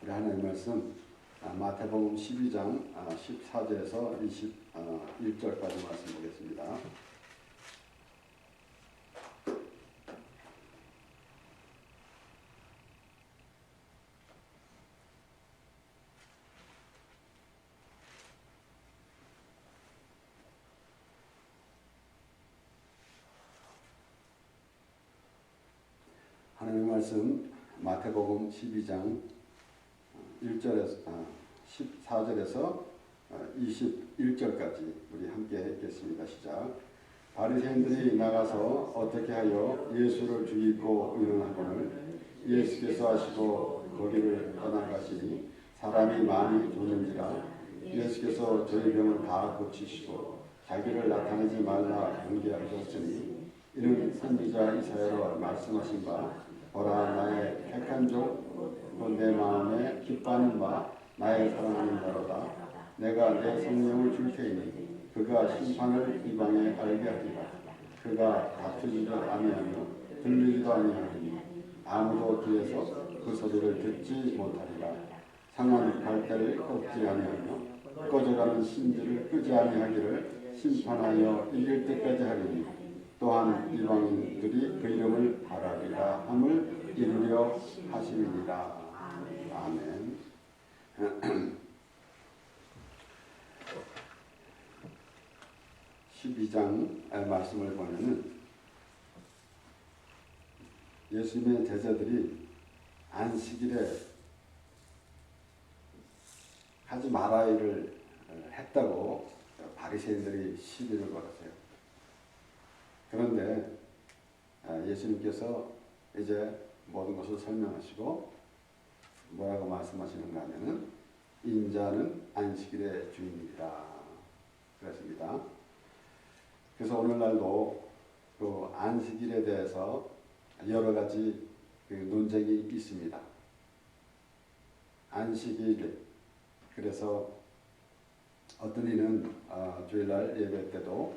우리 하나님 말씀 마태복음 12장 14절에서 21절까지 말씀 보겠습니다. 하나님 말씀 마태복음 12장 14절에서 21절까지 우리 함께 읽겠습니다. 시작. 바리새인들이 나가서 어떻게 하여 예수를 죽이고 의논하거늘 예수께서 하시고 거기를 떠나가시니 사람이 많이 도는지라. 예수께서 저희 병을 다 고치시고 자기를 나타내지 말라 경계하셨으니 이는 선지자 이사야로 말씀하신 바 보라 나의 택한 종 곧 내 마음에 기뻐하는 바 나의 사랑하는 자로다. 내가 내 성령을 줄 테이니 그가 심판을 이방에 알게 하리라. 그가 다투지도 아니하며 들리지도 아니하리니 아무도 뒤에서 그 소리를 듣지 못하리라. 상한 갈대를 꺾지 아니하며 꺼져가는 심지를 끄지 아니하기를 심판하여 이길 때까지 하리니 또한 이방인들이 그 이름을 바라리라 함을 이루려 하심이니라. 아멘. 12장 말씀을 보면은 예수님의 제자들이 안식일에 하지 말아야를 했다고 바리새인들이 시비를 걸었어요. 그런데 예수님께서 이제 모든 것을 설명하시고 뭐라고 말씀하시는가 하면은 인자는 안식일의 주인이다 그랬습니다. 그래서 오늘날도 그 안식일에 대해서 여러 가지 그 논쟁이 있습니다. 안식일, 그래서 어떤 이는 주일날 예배 때도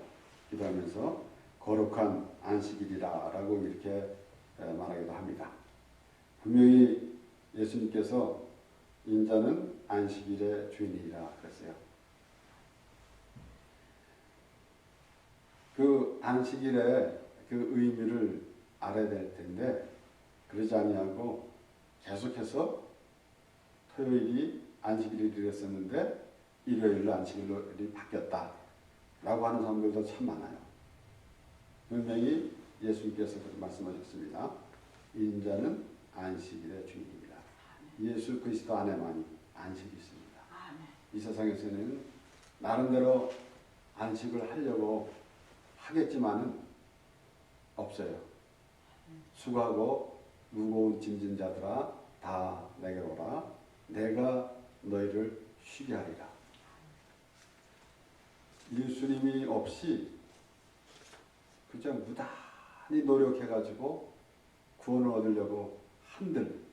기도하면서 거룩한 안식일이라고 이렇게 말하기도 합니다. 분명히 예수님께서 인자는 안식일의 주인이라 그랬어요. 그 안식일의 그 의미를 알아야 될 텐데 그러지 아니하고 계속해서 토요일이 안식일이 되었었는데 일요일로 안식일이 바뀌었다 라고 하는 사람들도 참 많아요. 분명히 예수님께서 그렇게 말씀하셨습니다. 인자는 안식일의 주인입니다. 예수 그리스도 안에만이 안식이 있습니다. 이 세상에서는 나름대로 안식을 하려고 하겠지만은 없어요. 수고하고 무거운 짐진 자들아 다 내게로 오라. 내가 너희를 쉬게 하리라. 예수님이 없이 그저 무단히 노력해가지고 구원을 얻으려고 한들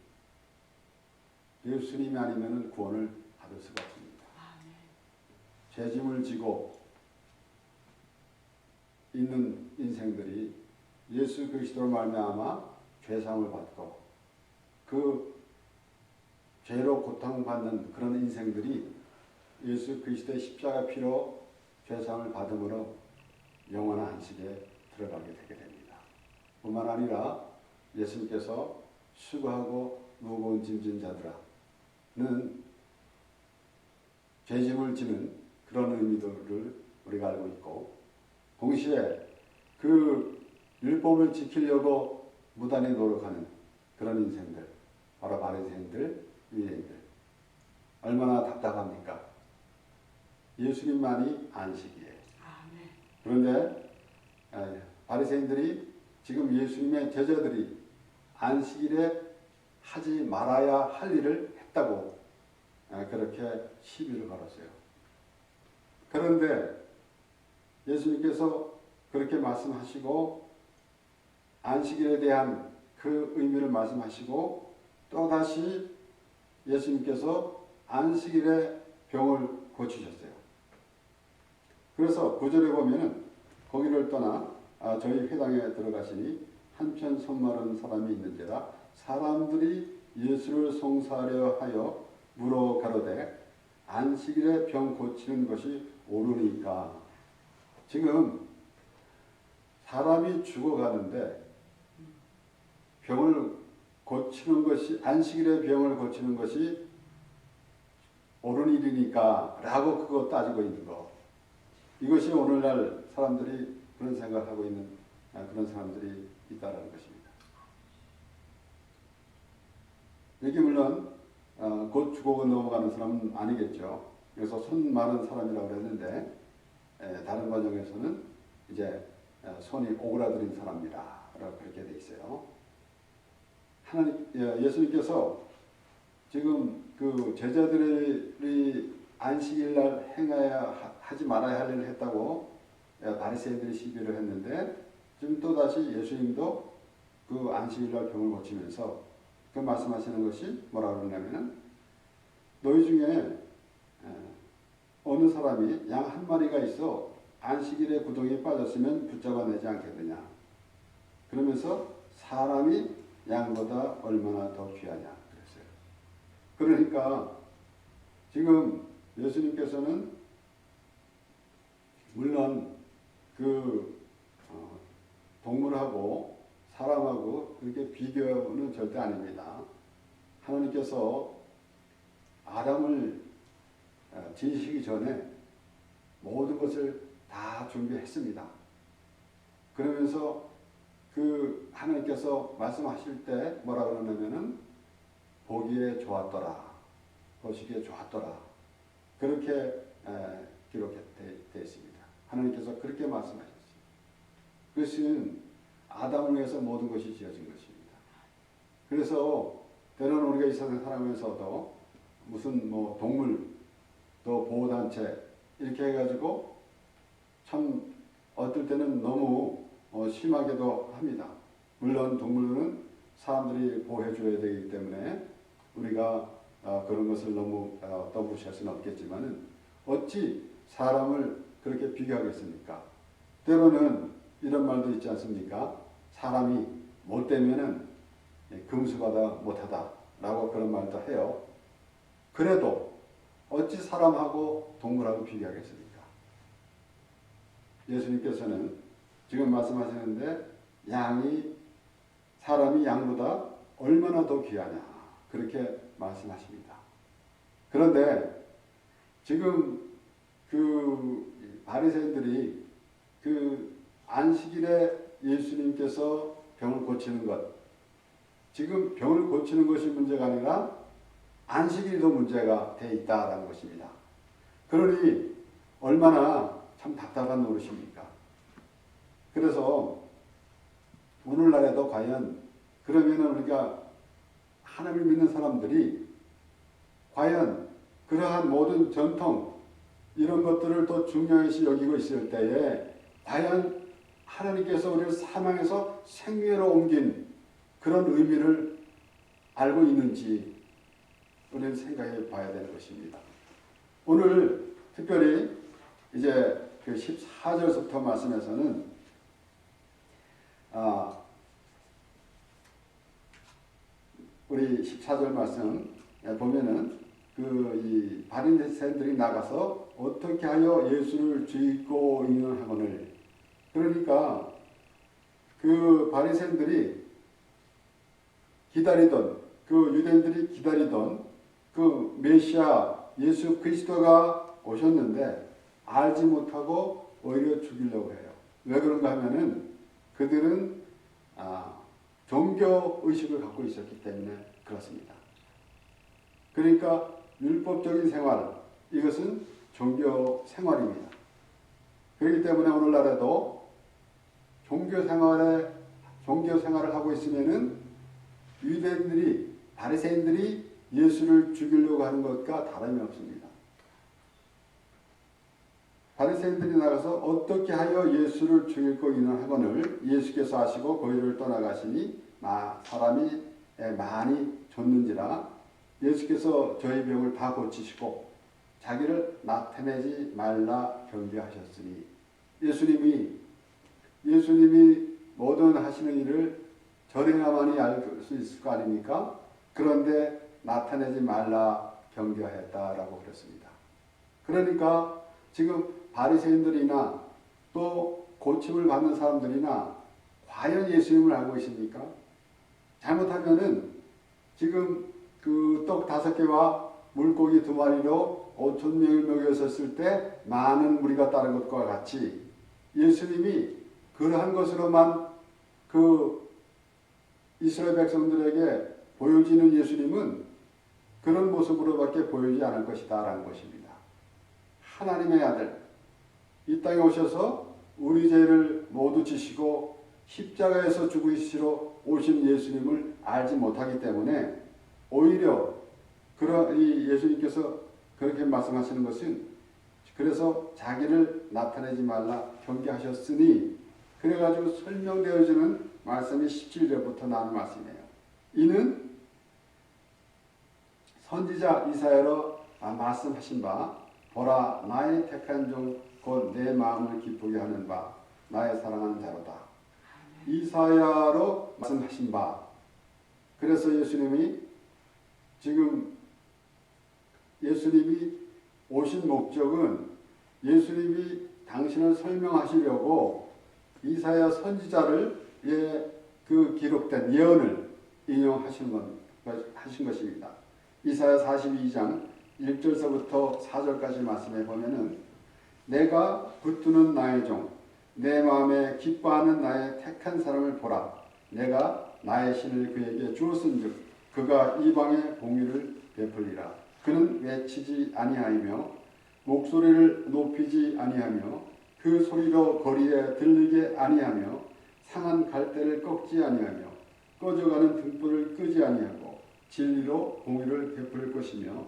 예수님이 아니면 구원을 받을 수가 없습니다. 죄짐을 지고 있는 인생들이 예수 그리스도로 말미암아 죄사함을 받고 그 죄로 고통받는 그런 인생들이 예수 그리스도의 십자가 피로 죄사함을 받음으로 영원한 안식에 들어가게 되게 됩니다. 뿐만 아니라 예수님께서 수고하고 무거운 짐진 자들아는 죄짐을 지는 그런 의미들을 우리가 알고 있고 동시에 그 율법을 지키려고 무단히 노력하는 그런 인생들, 바로 바리새인들, 유대인들 얼마나 답답합니까? 예수님만이 안식이에요. 그런데 바리새인들이 지금 예수님의 제자들이 안식일에 하지 말아야 할 일을 했다고 그렇게 시비를 걸었어요. 그런데 예수님께서 그렇게 말씀하시고 안식일에 대한 그 의미를 말씀하시고 또다시 예수님께서 안식일에 병을 고치셨어요. 그래서 9절에 보면은 거기를 떠나 저희 회당에 들어가시니 한편 손마른 사람이 있는지라 사람들이 예수를 송사하려 하여 물어 가로되 안식일에 병 고치는 것이 옳으니까. 지금 사람이 죽어가는데 병을 고치는 것이, 안식일에 병을 고치는 것이 옳은 일이니까 라고 그거 따지고 있는 거. 이것이 오늘날 사람들이 그런 생각을 하고 있는 그런 사람들이 있다는 것입니다. 여기 물론 곧 죽어 넘어가는 사람은 아니겠죠. 그래서 손 많은 사람이라고 그랬는데 다른 번역에서는 이제 손이 오그라들인 사람이라 그렇게 돼 있어요. 하나님, 예수님께서 지금 그 제자들이 안식일날 행해야 하지 말아야 할 일을 했다고 바리새인들이 시비를 했는데, 지금 또 다시 예수님도 그 안식일날 병을 고치면서 그 말씀하시는 것이 뭐라고 그러냐면은, 너희 중에 어느 사람이 양 한 마리가 있어 안식일에 구덩이에 빠졌으면 붙잡아내지 않겠느냐. 그러면서 사람이 양보다 얼마나 더 귀하냐 그랬어요. 그러니까 지금 예수님께서는 물론 그 동물하고 사람하고 그렇게 비교는 절대 아닙니다. 하나님께서 아담을 지으시기 전에 모든 것을 다 준비했습니다. 그러면서 그 하나님께서 말씀하실 때 뭐라 그러냐면은 보기에 좋았더라, 보시기에 좋았더라, 그렇게 기록되어 있습니다. 하나님께서 그렇게 말씀하셨습니다. 그것은 아담을 위해서 모든 것이 지어진 것입니다. 그래서 때로는 우리가 이 세상 살아가면서도 무슨 뭐 동물 또 보호단체 이렇게 해가지고 참 어떨 때는 너무 심하게도 합니다. 물론 동물은 사람들이 보호해줘야 되기 때문에 우리가 그런 것을 너무 떠무시할 수는 없겠지만은 어찌 사람을 그렇게 비교하겠습니까? 때로는 이런 말도 있지 않습니까? 사람이 못되면은 금수보다 못하다라고 그런 말도 해요. 그래도 어찌 사람하고 동물하고 비교하겠습니까? 예수님께서는 지금 말씀하시는데 사람이 양보다 얼마나 더 귀하냐 그렇게 말씀하십니다. 그런데 지금 그 바리새인들이 그 안식일에 예수님께서 병을 고치는 것, 지금 병을 고치는 것이 문제가 아니라 안식일도 문제가 돼 있다라는 것입니다. 그러니 얼마나 참 답답한 노릇입니까? 그래서 오늘날에도 과연 그러면은 우리가 하나님을 믿는 사람들이 과연 그러한 모든 전통 이런 것들을 더 중요시 여기고 있을 때에 과연 하나님께서 우리를 사망에서 생명으로 옮긴 그런 의미를 알고 있는지 우리는 생각해 봐야 되는 것입니다. 오늘 특별히 이제 그 14절부터 말씀에서는 우리 14절 말씀 보면은 이 바리새인들이 나가서 어떻게 하여 예수를 죽이고 있는 하거늘, 그러니까 그 바리새인들이 기다리던 그 유대인들이 기다리던 그 메시아 예수 그리스도가 오셨는데 알지 못하고 오히려 죽이려고 해요. 왜 그런가 하면은 그들은 종교 의식을 갖고 있었기 때문에 그렇습니다. 그러니까 율법적인 생활, 이것은 종교 생활입니다. 그렇기 때문에 오늘날에도 종교 생활을 하고 있으면은 유대인들이, 바리새인들이 예수를 죽이려고 하는 것과 다름이 없습니다. 바리새인들이 나가서 어떻게 하여 예수를 죽이고 있는 하거늘 예수께서 아시고 거기를 떠나가시니 사람이 많이 줬는지라 예수께서 저희 병을 다 고치시고 자기를 나타내지 말라 경계하셨으니, 예수님이 모든 하시는 일을 저래야만이 알 수 있을 거 아닙니까? 그런데 나타내지 말라 경계하였다라고 그랬습니다. 그러니까 지금 바리새인들이나 또 고침을 받는 사람들이나 과연 예수님을 알고 있습니까? 잘못하면은 지금 그 떡 5개와 물고기 2마리로 5,000명을 먹였었을 때 많은 무리가 따른 것과 같이 예수님이 그러한 것으로만 그 이스라엘 백성들에게 보여지는 예수님은 그런 모습으로밖에 보이지 않을 것이다 라는 것입니다. 하나님의 아들, 이 땅에 오셔서 우리 죄를 모두 지시고 십자가에서 죽으시러 오신 예수님을 알지 못하기 때문에 오히려 이 예수님께서 그렇게 말씀하시는 것은 그래서 자기를 나타내지 말라 경계하셨으니 그래가지고 설명되어지는 말씀이 17절부터 나오는 말씀이에요. 이는 선지자 이사야로 말씀하신 바 보라 나의 택한 종 곧 내 마음을 기쁘게 하는 바 나의 사랑하는 자로다. 이사야로 말씀하신 바. 그래서 예수님이 지금 예수님이 오신 목적은 예수님이 당신을 설명하시려고 이사야 선지자를 그 기록된 예언을 인용하신 하신 것입니다. 이사야 42장 1절서부터 4절까지 말씀해 보면은 내가 붙드는 나의 종 내 마음에 기뻐하는 나의 택한 사람을 보라. 내가 나의 신을 그에게 주었은즉 그가 이방의 공의를 베풀리라. 그는 외치지 아니하며 목소리를 높이지 아니하며 그 소리로 거리에 들리게 아니하며 상한 갈대를 꺾지 아니하며 꺼져가는 등불을 끄지 아니하고 진리로 공의를 베풀 것이며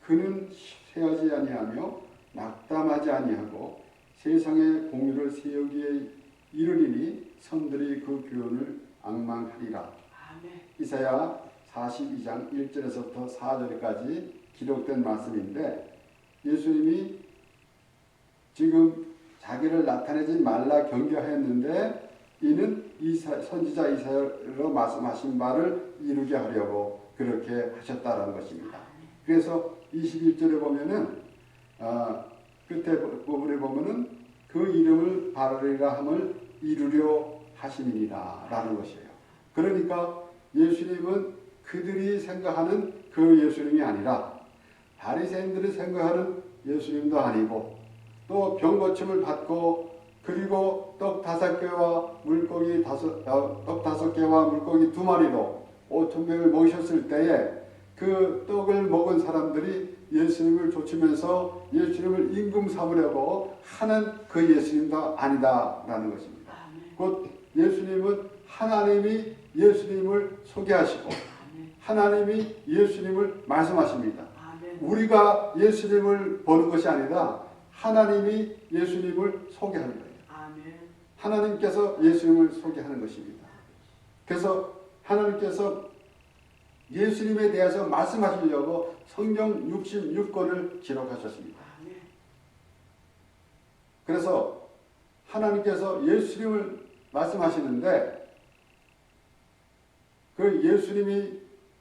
그는 쇠하지 아니하며 낙담하지 아니하고 세상의 공의를 세우기에 이르리니 선들이 그 교훈을 앙망하리라. 아멘. 이사야 42장 1절에서부터 4절까지 기록된 말씀인데 예수님이 지금 자기를 나타내지 말라 경계하였는데 이는 선지자 이사야로 말씀하신 바를 이루게 하려고 그렇게 하셨다라는 것입니다. 그래서 21절에 보면은 끝에 부분에 보면은 그 이름을 바르리라 함을 이루려 하심이니라 라는 것이에요. 그러니까 예수님은 그들이 생각하는 그 예수님이 아니라 바리새인들이 생각하는 예수님도 아니고 또 병고침을 받고 그리고 떡 5개와 물고기 2마리로 5,000명을 먹이셨을 때에 그 떡을 먹은 사람들이 예수님을 좇으면서 예수님을 임금 삼으려고 하는 그 예수님도 아니다라는 것입니다. 곧 예수님은 하나님이 예수님을 소개하시고 하나님이 예수님을 말씀하십니다. 우리가 예수님을 보는 것이 아니라 하나님이 예수님을 소개하는 거예요. 하나님께서 예수님을 소개하는 것입니다. 그래서 하나님께서 예수님에 대해서 말씀하시려고 성경 66권을 기록하셨습니다. 그래서 하나님께서 예수님을 말씀하시는데 그 예수님이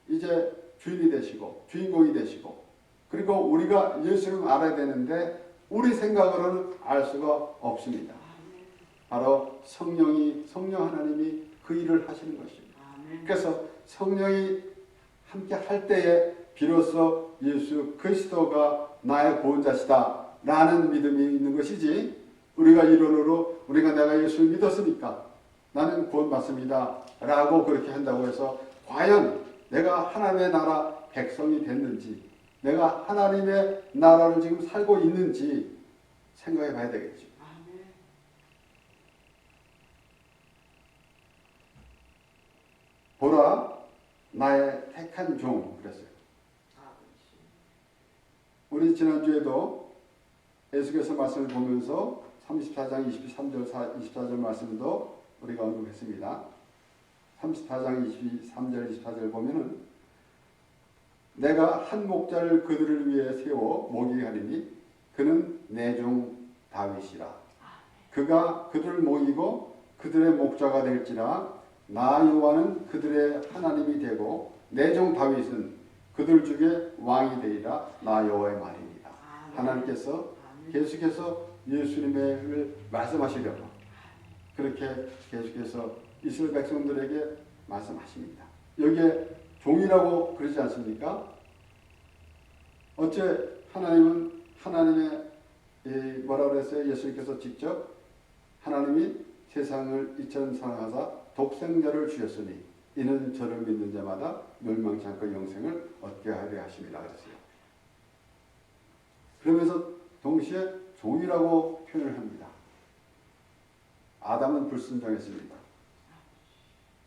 이제 주인이 되시고 주인공이 되시고 그리고 우리가 예수님을 알아야 되는데 우리 생각으로는 알 수가 없습니다. 바로 성령 하나님이 그 일을 하시는 것입니다. 그래서 성령이 함께 할 때에 비로소 예수 그리스도가 나의 구원자시다 라는 믿음이 있는 것이지 우리가 이론으로 우리가 내가 예수를 믿었으니까 나는 구원받습니다 라고 그렇게 한다고 해서 과연 내가 하나님의 나라 백성이 됐는지 내가 하나님의 나라를 지금 살고 있는지 생각해 봐야 되겠죠. 보라 나의 택한 종 그랬어요. 우리 지난주에도 예수께서 말씀을 보면서 34장 24절 말씀도 우리가 언급했습니다. 34장 23절 24절 보면은 내가 한 목자를 그들을 위해 세워 먹이게 하리니 그는 내 종 다윗이라. 그가 그들을 먹이고 그들의 목자가 될지라 나 여호와는 그들의 하나님이 되고 내 종 다윗은 그들 중에 왕이 되리라. 나 여호와의 말이니라. 하나님께서 계속해서 예수님을 말씀하시려고 그렇게 계속해서 이스라엘 백성들에게 말씀하십니다. 여기에 종이라고 그러지 않습니까? 어째 하나님은 하나님의 뭐라 그랬어요? 예수님께서 직접 하나님이 세상을 이처럼 사랑하사 독생자를 주셨으니 이는 저를 믿는 자마다 멸망치 않고 영생을 얻게 하려 하심이라 그랬어요. 그러면서 동시에 종이라고 표현을 합니다. 아담은 불순종했습니다.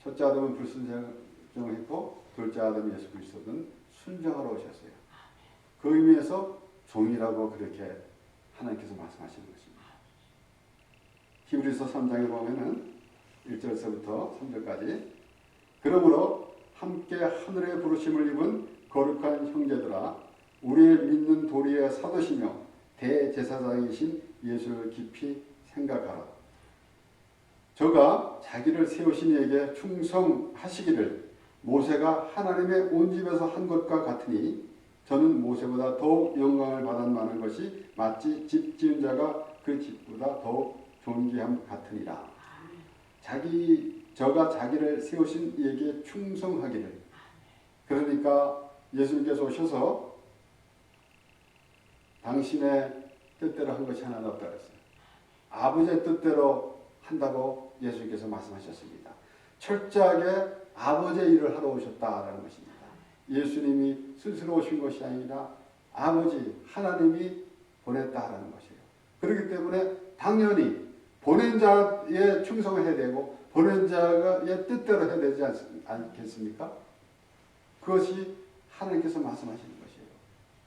첫째 아담은 불순종했고 둘째 아담 예수 그리스도는 순종하러 오셨어요. 그 의미에서 종이라고 그렇게 하나님께서 말씀하시는 것입니다. 히브리서 3장에 보면은 1절서부터 3절까지 그러므로 함께 하늘의 부르심을 입은 거룩한 형제들아 우리의 믿는 도리의 사도시며 대제사장이신 예수를 깊이 생각하라. 저가 자기를 세우신 이에게 충성하시기를 모세가 하나님의 온 집에서 한 것과 같으니 저는 모세보다 더욱 영광을 받았마는 것이 마치 집 지은 자가 그 집보다 더욱 존귀함 같으니라. 저가 자기를 세우신 이에게 충성하기를. 그러니까 예수님께서 오셔서 당신의 뜻대로 한 것이 하나도 없다고 했어요. 아버지의 뜻대로 한다고 예수님께서 말씀하셨습니다. 철저하게 아버지의 일을 하러 오셨다라는 것입니다. 예수님이 스스로 오신 것이 아니라 아버지 하나님이 보냈다라는 것이에요. 그렇기 때문에 당연히 보낸 자의 충성을 해야 되고 보낸 자의 뜻대로 해야 되지 않겠습니까? 그것이 하나님께서 말씀하시는 것이에요.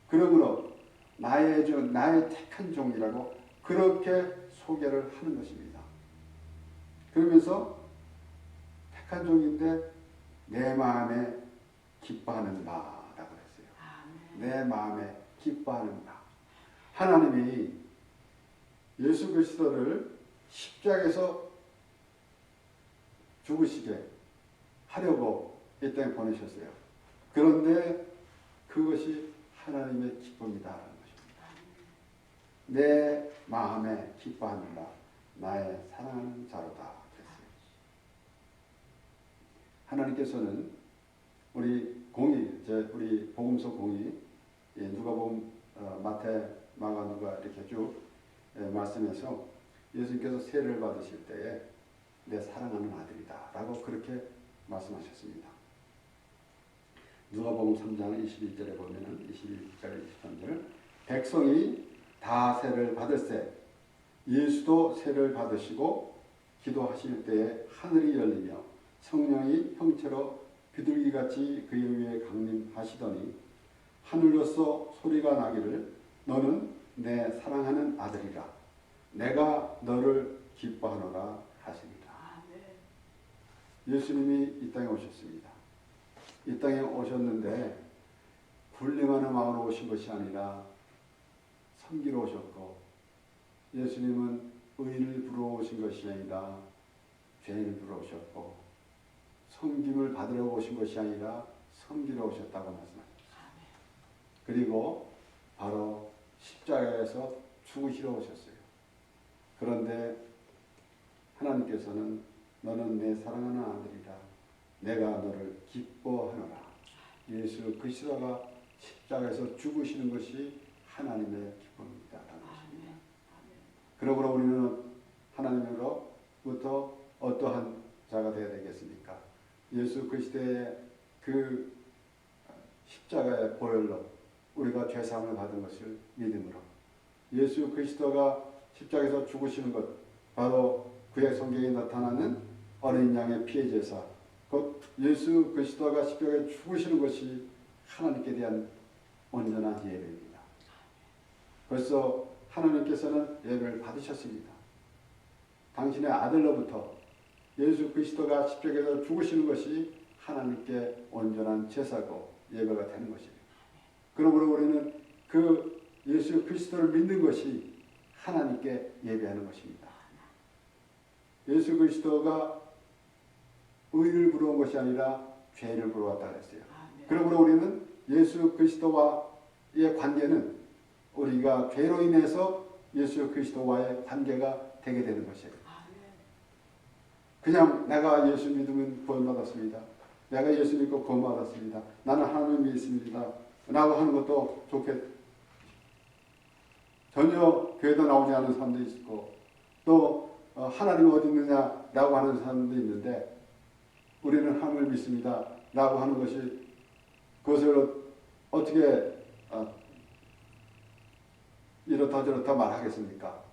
그러므로 나의 택한 종이라고 그렇게 소개를 하는 것입니다. 그러면서 택한 종인데 내 마음에 기뻐하는 바라고 했어요. 내 마음에 기뻐하는 바. 하나님이 예수 그리스도를 십자가에서 죽으시게 하려고 이 땅에 보내셨어요. 그런데 그것이 하나님의 기쁨이다라는 것입니다. 내 마음에 기뻐하는 바 나의 사랑하는 자로다 그랬어요. 하나님께서는 우리 복음서 공의 누가복음, 마태, 마가, 누가 이렇게 쭉 말씀해서 예수님께서 세례를 받으실 때에 내 사랑하는 아들이다 라고 그렇게 말씀하셨습니다. 누가복음 3장 21절에 보면은 21절 23절 백성이 다 세례를 받을세 예수도 세례를 받으시고 기도하실 때에 하늘이 열리며 성령이 형체로 비둘기같이 그의 위에 강림하시더니 하늘로서 소리가 나기를 너는 내 사랑하는 아들이라 내가 너를 기뻐하노라 하시니라. 예수님이 이 땅에 오셨습니다. 이 땅에 오셨는데 불림하는 마음으로 오신 것이 아니라 섬기러 오셨고 예수님은 의인을 부러 오신 것이 아니라 죄인을 부러 오셨고 섬김을 받으러 오신 것이 아니라 섬기러 오셨다고 말씀하셨습니다. 그리고 바로 십자가에서 죽으시러 오셨어요. 그런데 하나님께서는 너는 내 사랑하는 아들이라 내가 너를 기뻐하노라. 예수 그리스도가 십자가에서 죽으시는 것이 하나님의 기쁨입니다. 그러므로 우리는 하나님으로부터 어떠한 자가 되어야 되겠습니까? 예수 그리스도의 그 십자가의 보혈로 우리가 죄사함을 받은 것을 믿음으로 예수 그리스도가 십자가에서 죽으시는 것 바로 구약 성경에 나타나는 어린 양의 피의 제사 곧 예수 그리스도가 십자가에 죽으시는 것이 하나님께 대한 온전한 예배입니다. 벌써 하나님께서는 예배를 받으셨습니다. 당신의 아들로부터 예수 그리스도가 십자가에서 죽으시는 것이 하나님께 온전한 제사고 예배가 되는 것입니다. 그러므로 우리는 그 예수 그리스도를 믿는 것이 하나님께 예배하는 것입니다. 예수 그리스도가 의를 부러운 것이 아니라 죄를 부러웠다 그랬어요. 그러므로 우리는 예수 그리스도와의 관계는 우리가 죄로 인해서 예수 그리스도와의 관계가 되게 되는 것이에요. 그냥 내가 예수 믿으면 구원받았습니다. 내가 예수 믿고 구원받았습니다. 나는 하나님을 믿습니다. 라고 하는 것도 좋겠. 전혀 교회도 나오지 않은 사람도 있고 또 하나님이 어디 있느냐 라고 하는 사람도 있는데 우리는 하나님을 믿습니다. 라고 하는 것이 그것을 어떻게 이렇다 저렇다 말하겠습니까?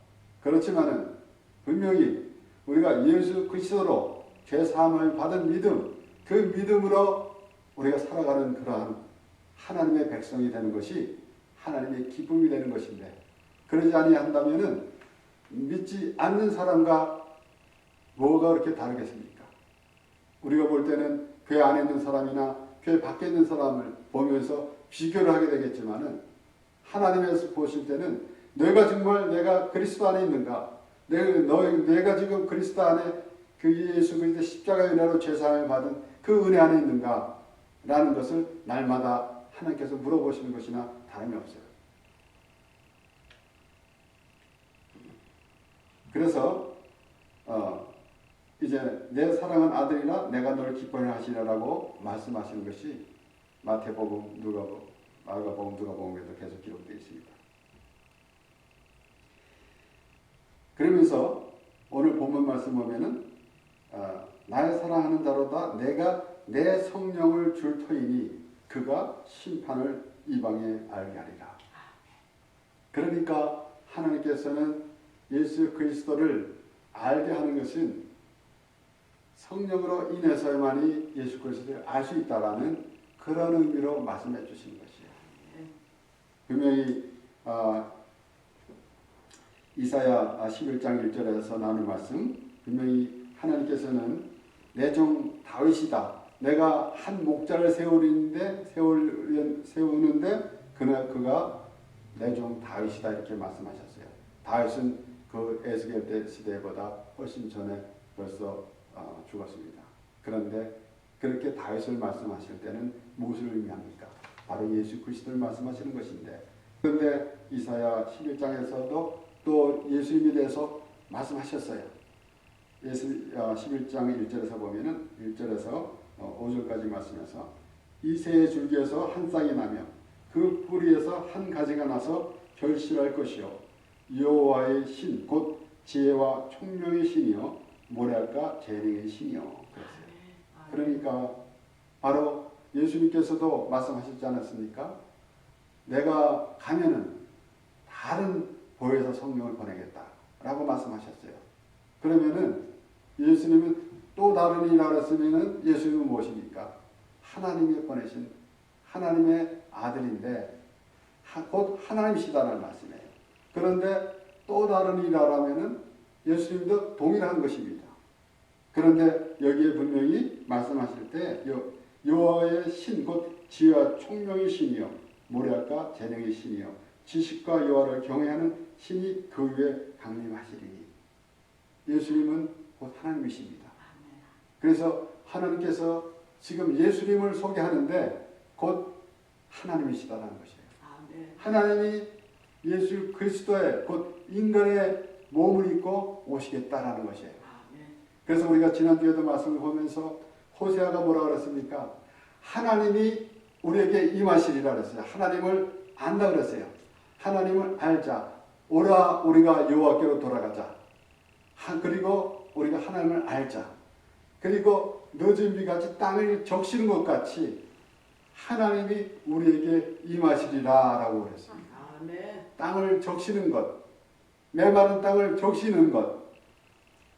그렇지만은 분명히 우리가 예수 그리스도로 죄사함을 받은 믿음, 그 믿음으로 우리가 살아가는 그러한 하나님의 백성이 되는 것이 하나님의 기쁨이 되는 것인데 그러지 아니한다면은 믿지 않는 사람과 뭐가 그렇게 다르겠습니까? 우리가 볼 때는 교회 안에 있는 사람이나 교회 밖에 있는 사람을 보면서 비교를 하게 되겠지만은 하나님에서 보실 때는 내가 정말 내가 그리스도 안에 있는가? 내가 지금 그리스도 안에 그 예수 그리스도 십자가의 은혜로 죄사함을 받은 그 은혜 안에 있는가? 라는 것을 날마다 하나님께서 물어보시는 것이나 다름이 없어요. 그래서 이제 내 사랑하는 아들이라 내가 너를 기뻐해 하시라라고 말씀하시는 것이 마태복음, 누가복음, 마가복음, 누가복음에도 계속 기록되어 있습니다. 그러면서 오늘 본문 말씀 보면은 나의 사랑하는 자로다 내가 내 성령을 줄 터이니 그가 심판을 이방에 알게 하리라. 그러니까 하나님께서는 예수 그리스도를 알게 하는 것은 성령으로 인해서만이 예수 그리스도를 알 수 있다라는 그런 의미로 말씀해 주시는 것이에요. 분명히 이사야 11장 1절에서 나오는 말씀, 분명히 하나님께서는 내 종 다윗이다. 내가 한 목자를 세우는데 그가 내 종 다윗이다 이렇게 말씀하셨어요. 다윗은 그 에스겔 때 시대보다 훨씬 전에 벌써 죽었습니다. 그런데 그렇게 다윗을 말씀하실 때는 무엇을 의미합니까? 바로 예수 그리스도를 말씀하시는 것인데 그런데 이사야 11장에서도 또 예수님에 대해서 말씀하셨어요. 11장 1절에서 보면은 1절에서 5절까지 말씀해서 이새의 줄기에서 한 쌍이 나며 그 뿌리에서 한 가지가 나서 결실할 것이요 여호와의 신 곧 지혜와 총명의 신이요 모래알과 재능의 신이요 그랬어요. 그러니까 바로 예수님께서도 말씀하셨지 않았습니까? 내가 가면은 다른 보혜사 성령을 보내겠다라고 말씀하셨어요. 그러면은 예수님은 또 다른 일이라고 했으면은 예수님은 무엇입니까? 하나님이 보내신 하나님의 아들인데 곧 하나님이시다는 말씀이에요. 그런데 또 다른 일이라고 하면은 예수님도 동일한 것입니다. 그런데 여기에 분명히 말씀하실 때 여호와의 신 곧 지혜와 총명의 신이요 모래알과 재능의 신이요 지식과 여호와를 경외하는 신이 그 위에 강림하시리니 예수님은 곧 하나님이십니다. 그래서 하나님께서 지금 예수님을 소개하는데 곧 하나님이시다라는 것이에요. 하나님이 예수 그리스도의 곧 인간의 몸을 입고 오시겠다라는 것이에요. 그래서 우리가 지난주에도 말씀을 보면서 호세아가 뭐라고 그랬습니까? 하나님이 우리에게 임하시리라 그랬어요. 하나님을 안다 그랬어요. 하나님을 알자. 오라 우리가 여호와께로 돌아가자. 그리고 우리가 하나님을 알자. 그리고 늦은 비같이 땅을 적시는 것 같이 하나님이 우리에게 임하시리라 라고 그랬습니다. 땅을 적시는 것, 메마른 땅을 적시는 것,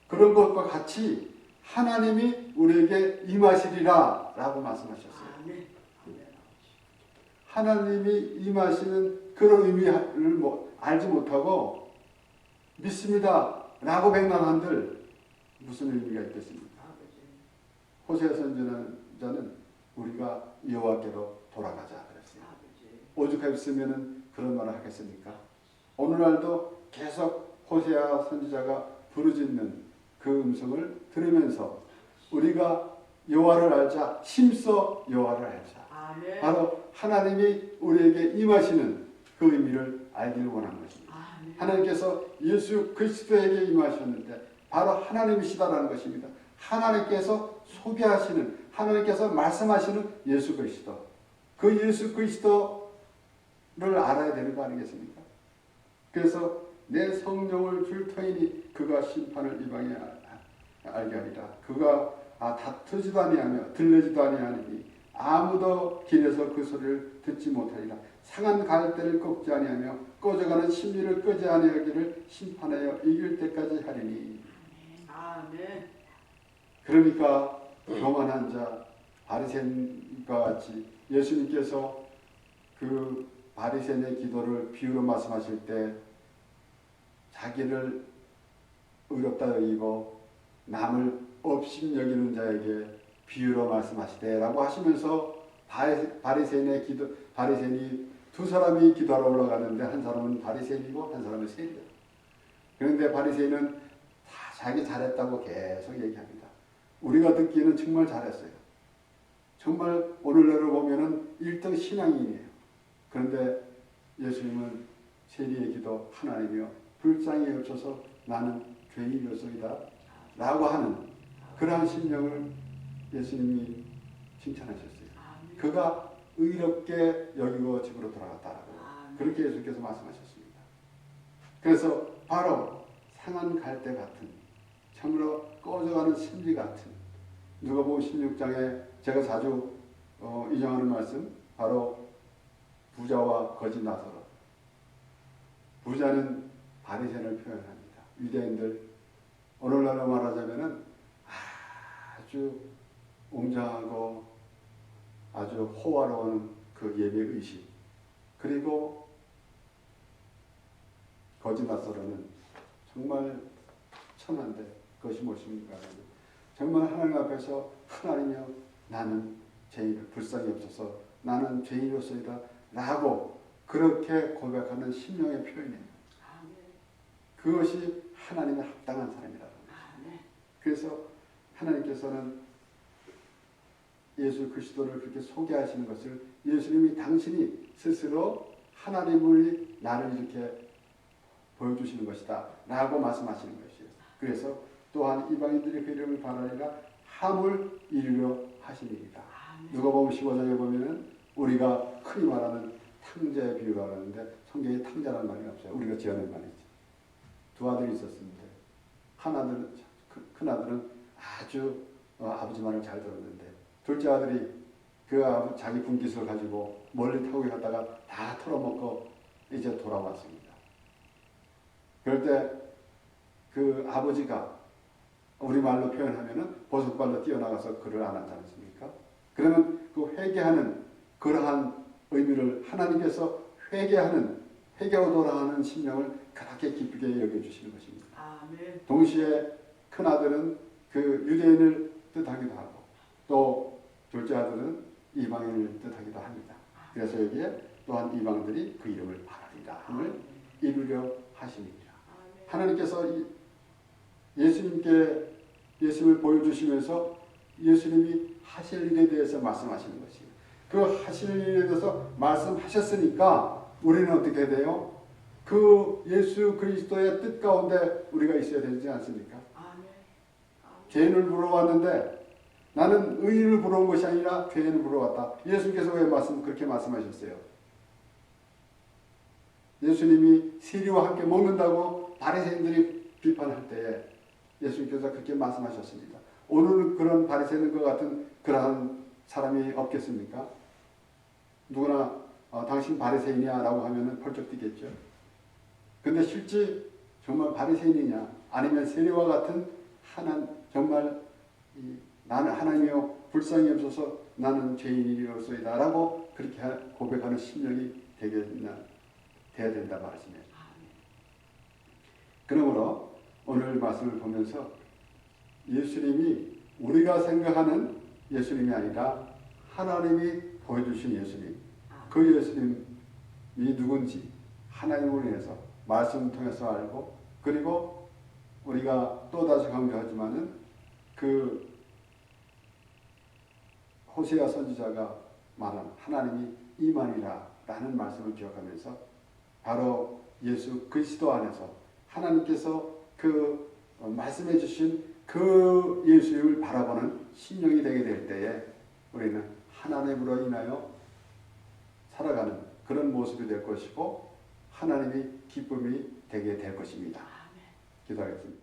그런 것과 같이 하나님이 우리에게 임하시리라 라고 말씀하셨어요. 하나님이 임하시는 그런 의미를 알지 못하고 믿습니다 라고 백만한들 무슨 의미가 있겠습니까? 호세아 선지자는 우리가 여호와께로 돌아가자 그랬어요. 오죽했으면 그런 말을 하겠습니까? 오늘날도 계속 호세아 선지자가 부르짖는 그 음성을 들으면서 우리가 여호와를 알자, 힘써 여호와를 알자. 아멘. 바로 하나님이 우리에게 임하시는 그 의미를 알기를 원하는 것입니다. 아멘. 하나님께서 예수 그리스도에게 임하셨는데 바로 하나님이시다라는 것입니다. 하나님께서 소개하시는, 하나님께서 말씀하시는 예수 그리스도, 그 예수 그리스도를 알아야 되는 거 아니겠습니까? 그래서 내 성령을 줄 터이니 그가 심판을 이방에 알게 하리라. 그가 다투지도 아니하며 들리지도 아니하니 아무도 길에서 그 소리를 듣지 못하리라. 상한 갈대를 꺾지 아니하며 꺼져가는 심리를 끄지 아니하기를 심판하여 이길 때까지 하리니. 아멘. 그러니까 교만한 자 바리새인과 같이 예수님께서 그 바리새인의 기도를 비유로 말씀하실 때 자기를 의롭다 여기고 남을 업심 여기는 자에게 비유로 말씀하시되라고 하시면서 바리새인이 두 사람이 기도하러 올라가는데 한 사람은 바리새인이고 한 사람은 세리야. 그런데 바리새인은 다 자기 잘했다고 계속 얘기합니다. 우리가 듣기에는 정말 잘했어요. 정말 오늘날로 보면은 1등 신앙인이에요. 그런데 예수님은 세리의 기도 하나님이여 불쌍히 여겨서 나는 죄인이었소이다 라고 하는 그러한 심령을 예수님이 칭찬하셨어요. 그가 의롭게 여기고 집으로 돌아갔다라고 그렇게 예수께서 말씀하셨습니다. 그래서 바로 상한 갈대 같은 참으로 꺼져가는 심리 같은 누가복음 16장에 제가 자주 인용하는 말씀 바로 부자와 거짓 나사로. 부자는 바리새인을 표현합니다. 유대인들 오늘날로 말하자면은 아주 웅장하고 아주 호화로운 그 예배 의식, 그리고 거짓 나사로는 정말 천한데 그것이 무엇입니까? 정말 하나님 앞에서 하나님이여 나는 죄인을 불쌍히 없어서 나는 죄인이었소이다 라고 그렇게 고백하는 심령의 표현이에요. 그것이 하나님의 합당한 사람이라고 합니다. 그래서 하나님께서는 예수 그리스도를 그렇게 소개하시는 것을 예수님이 당신이 스스로 하나님이 나를 이렇게 보여주시는 것이다 라고 말씀하시는 것이에요. 그래서 또한 이방인들이 그 이름을 바라리라 함을 이루려 하시니이다. 누가복음 15장에 보면은 우리가 흔히 말하는 탕자의 비유가 하는데 성경에 탕자라는 말이 없어요. 우리가 지어낸 말이지. 두 아들이 있었는데 큰 아들은 아주 아버지 말을 잘 들었는데 둘째 아들이 자기 분깃을 가지고 멀리 타고 갔다가 다 털어먹고 이제 돌아왔습니다. 그럴 때 그 아버지가 우리말로 표현하면은 버섯발로 뛰어나가서 그를 안았지 않습니까? 그러면 그 회개하는 그러한 의미를 하나님께서 회개하고 돌아가는 심령을 그렇게 기쁘게 여겨주시는 것입니다. 아멘. 동시에 큰 아들은 그 유대인을 뜻하기도 하고 또 둘째 아들은 이방인을 뜻하기도 합니다. 그래서 여기에 또한 이방들이 그 이름을 바라리라 함을 이루려 하시니라. 하나님께서 예수님을 보여주시면서 예수님이 하실 일에 대해서 말씀하시는 것이에요. 그 하실 일에 대해서 말씀하셨으니까 우리는 어떻게 돼요? 그 예수 그리스도의 뜻 가운데 우리가 있어야 되지 않습니까? 죄인을 물어왔는데 나는 의인을 물어온 것이 아니라 죄인을 물어왔다. 예수님께서 왜 그렇게 말씀하셨어요? 예수님이 세리와 함께 먹는다고 바리새인들이 비판할 때에 예수님께서 그렇게 말씀하셨습니다. 오늘은 그런 바리새인과 같은 그러한 사람이 없겠습니까? 누구나 당신 바리새인이야 라고 하면 펄쩍 뛰겠죠. 근데 실제 정말 바리새인이냐 아니면 세리와 같은 정말 나는 하나님이여 불쌍히 없어서 나는 죄인이로소이다 라고 그렇게 고백하는 심령이 되어야 된다 말씀이에요. 그러므로 오늘 말씀을 보면서 예수님이 우리가 생각하는 예수님이 아니라 하나님이 보여주신 예수님, 그 예수님이 누군지 하나님을 인해서 말씀을 통해서 알고, 그리고 우리가 또다시 강조하지만은 그 호세아 선지자가 말한 하나님이 이만이라 라는 말씀을 기억하면서 바로 예수 그리스도 안에서 하나님께서 그 말씀해 주신 그 예수를 바라보는 심령이 되게 될 때에 우리는 하나님으로 인하여 살아가는 그런 모습이 될 것이고 하나님이 기쁨이 되게 될 것입니다. 기도하겠습니다.